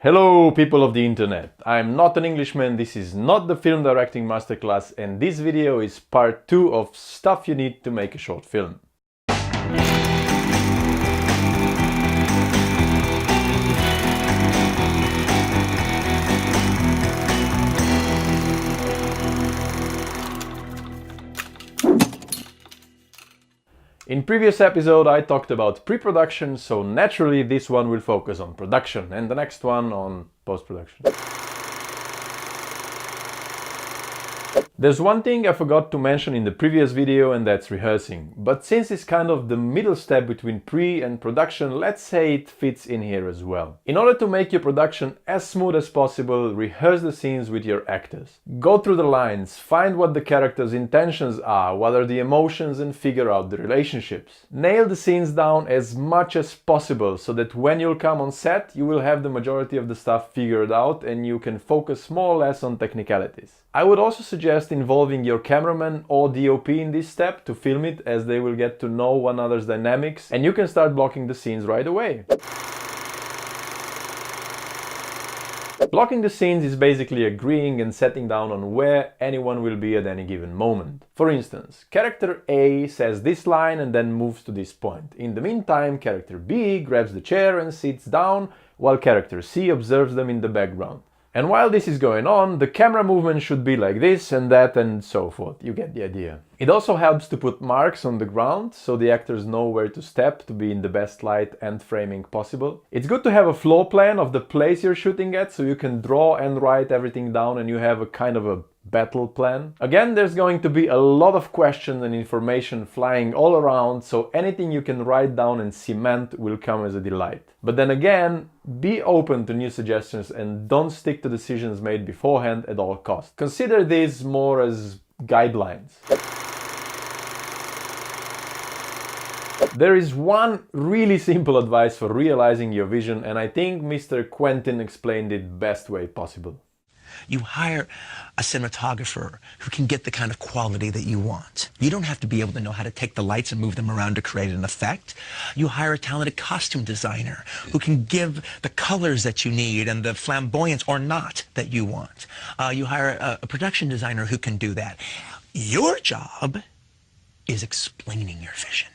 Hello people of the internet, I'm not an Englishman, this is not the film directing masterclass, and this video is part 2 of stuff you need to make a short film. In previous episode I talked about pre-production, so naturally this one will focus on production and the next one on post-production. There's one thing I forgot to mention in the previous video, and that's rehearsing. But since it's kind of the middle step between pre and production, let's say it fits in here as well. In order to make your production as smooth as possible, rehearse the scenes with your actors. Go through the lines, find what the characters' intentions are, what are the emotions, and figure out the relationships. Nail the scenes down as much as possible so that when you'll come on set, you will have the majority of the stuff figured out and you can focus more or less on technicalities. I would also suggest involving your cameraman or DOP in this step to film it, as they will get to know one another's dynamics and you can start blocking the scenes right away. Blocking the scenes is basically agreeing and setting down on where anyone will be at any given moment. For instance, character A says this line and then moves to this point. In the meantime, character B grabs the chair and sits down while character C observes them in the background. And while this is going on, the camera movement should be like this and that and so forth. You get the idea. It also helps to put marks on the ground so the actors know where to step to be in the best light and framing possible. It's good to have a floor plan of the place you're shooting at so you can draw and write everything down and you have a kind of a battle plan. Again, there's going to be a lot of questions and information flying all around, so anything you can write down and cement will come as a delight. But then again, be open to new suggestions and don't stick to decisions made beforehand at all costs. Consider these more as guidelines. There is one really simple advice for realizing your vision, and I think Mr. Quentin explained it best way possible. You hire a cinematographer who can get the kind of quality that you want. You don't have to be able to know how to take the lights and move them around to create an effect. You hire a talented costume designer who can give the colors that you need and the flamboyance or not that you want. You hire a production designer who can do that. Your job is explaining your vision.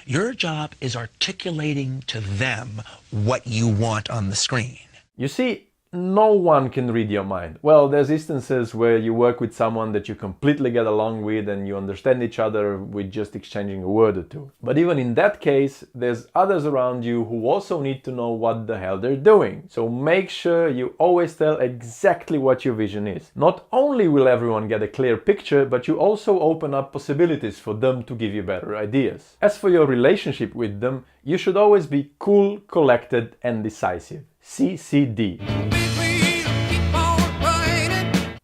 Your job is articulating to them what you want on the screen. You see, no one can read your mind. Well, there's instances where you work with someone that you completely get along with and you understand each other with just exchanging a word or two. But even in that case, there's others around you who also need to know what the hell they're doing. So make sure you always tell exactly what your vision is. Not only will everyone get a clear picture, but you also open up possibilities for them to give you better ideas. As for your relationship with them, you should always be cool, collected, and decisive. CCD.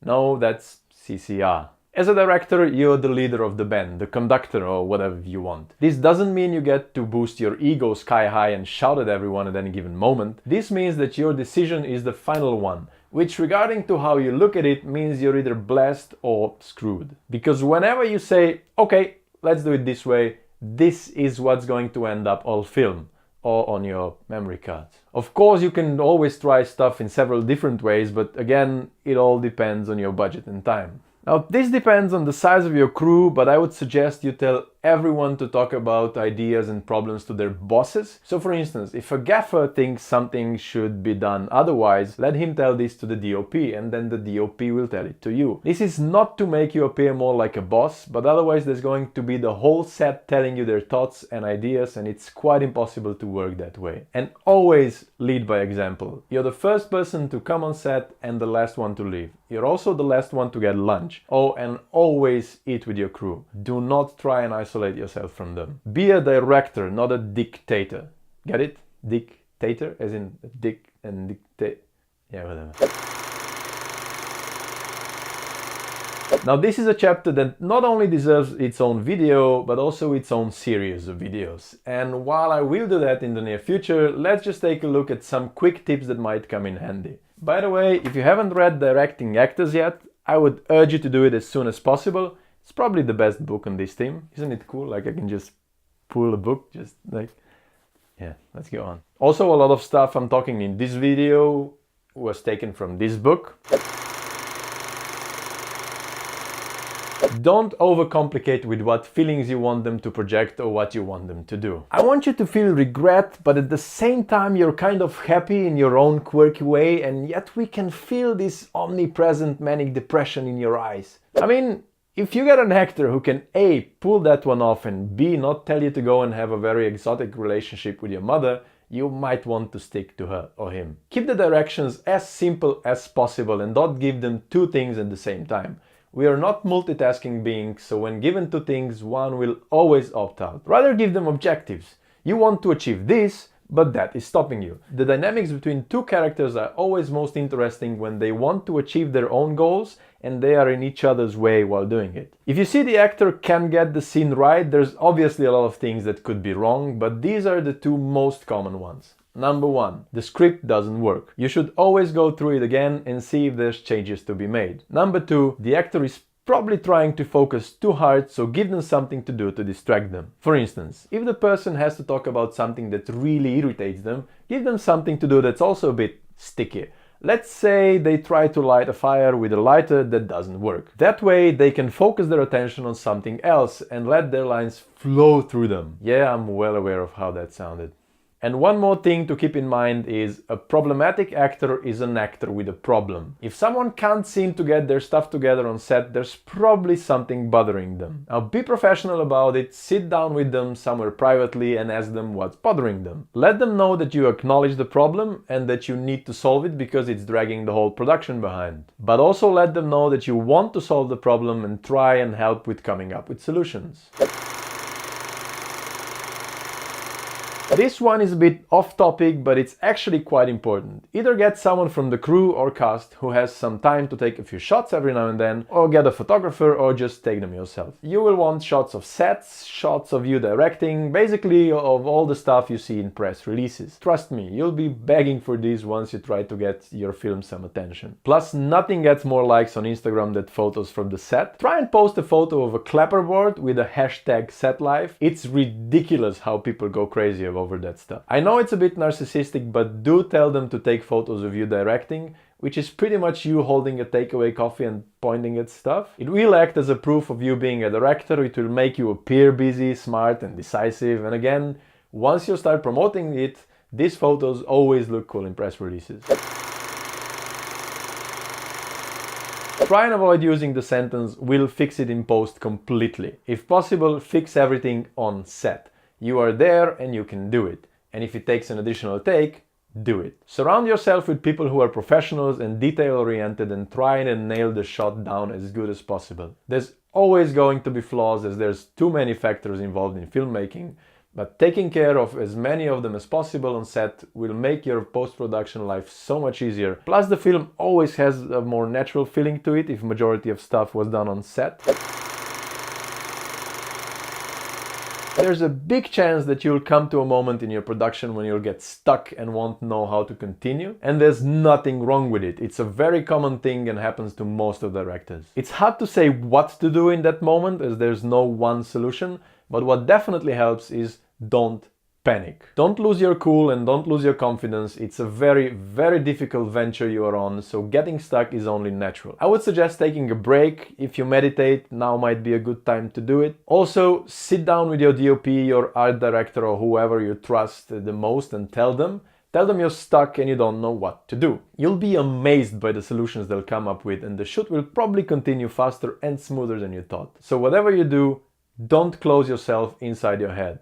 No, that's CCR. As a director, you're the leader of the band, the conductor or whatever you want. This doesn't mean you get to boost your ego sky high and shout at everyone at any given moment. This means that your decision is the final one, which regarding to how you look at it means you're either blessed or screwed. Because whenever you say, okay, let's do it this way, this is what's going to end up on film or on your memory cards. Of course, you can always try stuff in several different ways, but again, it all depends on your budget and time. Now, this depends on the size of your crew, but I would suggest you tell everyone to talk about ideas and problems to their bosses. So for instance, if a gaffer thinks something should be done otherwise, let him tell this to the DOP and then the DOP will tell it to you. This is not to make you appear more like a boss, but otherwise there's going to be the whole set telling you their thoughts and ideas, and it's quite impossible to work that way. And always lead by example. You're the first person to come on set and the last one to leave. You're also the last one to get lunch. Oh, and always eat with your crew. Do not try and isolate yourself from them. Be a director, not a dictator. Get it? Dictator, as in dick and dictate. Yeah, whatever. Now this is a chapter that not only deserves its own video, but also its own series of videos. And while I will do that in the near future, let's just take a look at some quick tips that might come in handy. By the way, if you haven't read Directing Actors yet, I would urge you to do it as soon as possible. It's probably the best book on this theme. Isn't it cool? Like I can just pull a book, just like... Yeah, let's go on. Also, a lot of stuff I'm talking in this video was taken from this book. Don't overcomplicate with what feelings you want them to project or what you want them to do. I want you to feel regret, but at the same time you're kind of happy in your own quirky way, and yet we can feel this omnipresent manic depression in your eyes. I mean, if you get an actor who can A, pull that one off, and B, not tell you to go and have a very exotic relationship with your mother, you might want to stick to her or him. Keep the directions as simple as possible and don't give them two things at the same time. We are not multitasking beings, so when given two things, one will always opt out. Rather give them objectives. You want to achieve this, but that is stopping you. The dynamics between two characters are always most interesting when they want to achieve their own goals and they are in each other's way while doing it. If you see the actor can get the scene right, there's obviously a lot of things that could be wrong, but these are the two most common ones. Number 1. The script doesn't work. You should always go through it again and see if there's changes to be made. Number 2. The actor is probably trying to focus too hard, so give them something to do to distract them. For instance, if the person has to talk about something that really irritates them, give them something to do that's also a bit sticky. Let's say they try to light a fire with a lighter that doesn't work. That way they can focus their attention on something else and let their lines flow through them. Yeah, I'm well aware of how that sounded. And one more thing to keep in mind is a problematic actor is an actor with a problem. If someone can't seem to get their stuff together on set, there's probably something bothering them. Now be professional about it, sit down with them somewhere privately and ask them what's bothering them. Let them know that you acknowledge the problem and that you need to solve it because it's dragging the whole production behind. But also let them know that you want to solve the problem and try and help with coming up with solutions. This one is a bit off topic, but it's actually quite important. Either get someone from the crew or cast who has some time to take a few shots every now and then, or get a photographer or just take them yourself. You will want shots of sets, shots of you directing, basically of all the stuff you see in press releases. Trust me, you'll be begging for these once you try to get your film some attention. Plus, nothing gets more likes on Instagram than photos from the set. Try and post a photo of a clapperboard with a hashtag #setlife. It's ridiculous how people go crazy over that stuff. I know it's a bit narcissistic, but do tell them to take photos of you directing, which is pretty much you holding a takeaway coffee and pointing at stuff. It will act as a proof of you being a director, it will make you appear busy, smart and decisive, and again, once you start promoting it, these photos always look cool in press releases. Try and avoid using the sentence, "we'll fix it in post" completely. If possible, fix everything on set. You are there and you can do it. And if it takes an additional take, do it. Surround yourself with people who are professionals and detail-oriented and try and nail the shot down as good as possible. There's always going to be flaws as there's too many factors involved in filmmaking, but taking care of as many of them as possible on set will make your post-production life so much easier. Plus the film always has a more natural feeling to it if majority of stuff was done on set. There's a big chance that you'll come to a moment in your production when you'll get stuck and won't know how to continue. And there's nothing wrong with it. It's a very common thing and happens to most of directors. It's hard to say what to do in that moment as there's no one solution, but what definitely helps is don't panic. Don't lose your cool and don't lose your confidence. It's a very, very difficult venture you are on, so getting stuck is only natural. I would suggest taking a break. If you meditate, now might be a good time to do it. Also, sit down with your DOP, your art director or whoever you trust the most and tell them you're stuck and you don't know what to do. You'll be amazed by the solutions they'll come up with and the shoot will probably continue faster and smoother than you thought. So whatever you do, don't close yourself inside your head.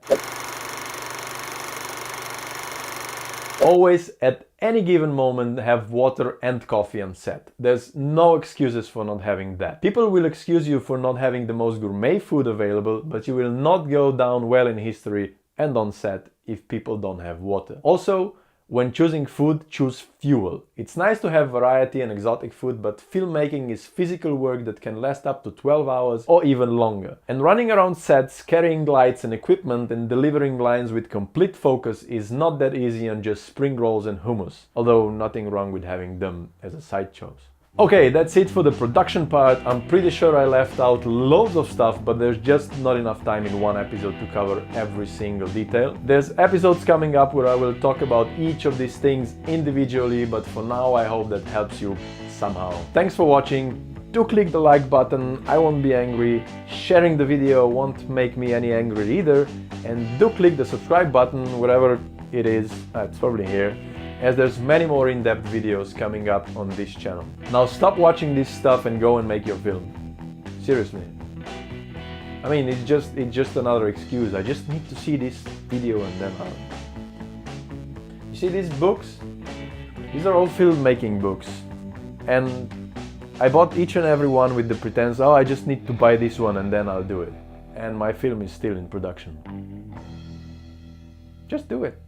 Always, at any given moment, have water and coffee on set. There's no excuses for not having that. People will excuse you for not having the most gourmet food available, but you will not go down well in history and on set if people don't have water. Also, when choosing food, choose fuel. It's nice to have variety and exotic food, but filmmaking is physical work that can last up to 12 hours or even longer. And running around sets, carrying lights and equipment and delivering lines with complete focus is not that easy on just spring rolls and hummus, although nothing wrong with having them as a side shows. Okay, that's it for the production part. I'm pretty sure I left out loads of stuff, but there's just not enough time in one episode to cover every single detail. There's episodes coming up where I will talk about each of these things individually, but for now I hope that helps you somehow. Thanks for watching. Do click the like button, I won't be angry. Sharing the video won't make me any angrier either. And do click the subscribe button wherever it is, it's probably here, as there's many more in-depth videos coming up on this channel. Now stop watching this stuff and go and make your film. Seriously. I mean, it's just another excuse. I just need to see this video and then You see these books? These are all filmmaking books. And I bought each and every one with the pretense, oh, I just need to buy this one and then I'll do it. And my film is still in production. Just do it.